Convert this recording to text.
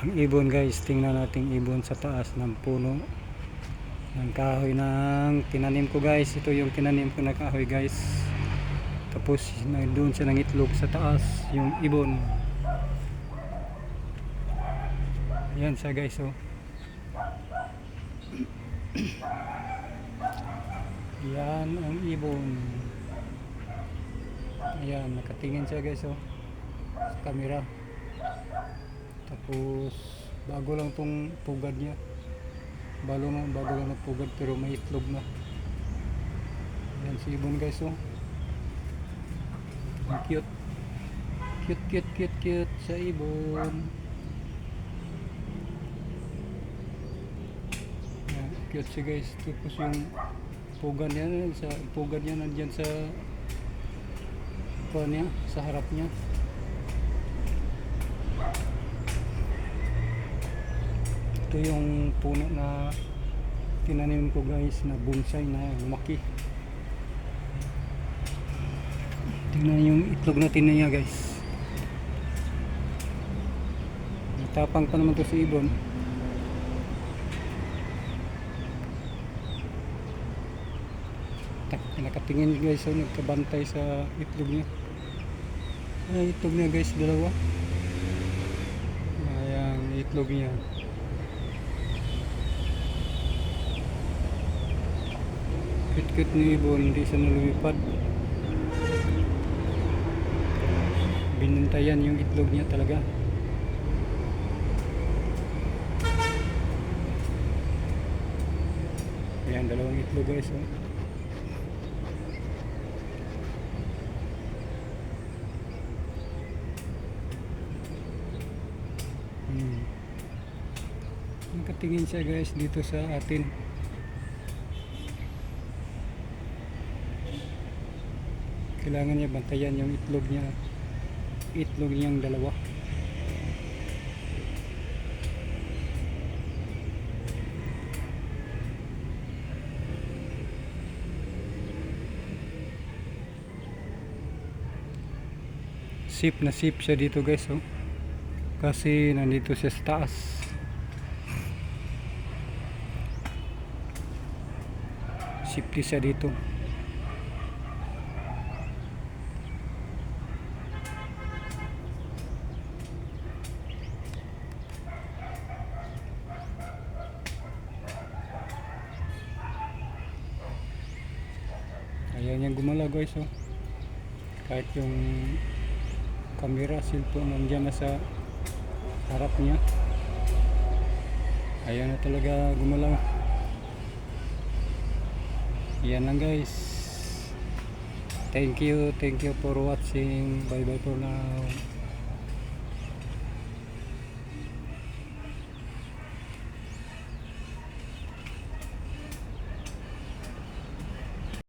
Ang ibon guys, tingnan natin ibon sa taas ng puno ng kahoy ng tinanim ko guys. Ito yung tinanim ko na kahoy guys. Tapos doon siya ng itlog sa taas yung ibon. Ayan siya guys, oh. Yan ang ibon. Ayan, nakatingin siya guys, oh, sa camera. Tapos bago lang tong pugad niya. Bago lang na pugad pero may itlog na. Ayan si ibon guys, oh. Ang cute. Cute sa ibon. Ayan, cute siya guys. Tapos yung pugad niya nandyan sa niya, sa harap niya. Ito yung puno na tinanim ko guys, na bonsai na lumaki. Tingnan yung itlog na niya guys. Matapang pa naman to si ibon. Nakatingin guys, so nagkabantay sa itlog niya. Ay, itlog niya guys, dalawa. Ayan, itlog niya. Cute ni ibon, hindi siya nalumipad. Binantayan yung itlog niya talaga. Ayan, dalawang itlog guys, oh. Nakatingin siya guys dito sa atin. Kailangan niya bantayan yung itlog niya. Itlog niyang dalawa. Sip na sip siya dito guys, oh. Kasi nandito siya sa taas. Safety siya dito. Ayan niyang gumalaw guys, oh. Kahit yung camera, cellphone nandiyan na sa harap niya. Ayan na talaga gumalaw. Yan lang guys. Thank you for watching. Bye bye for now.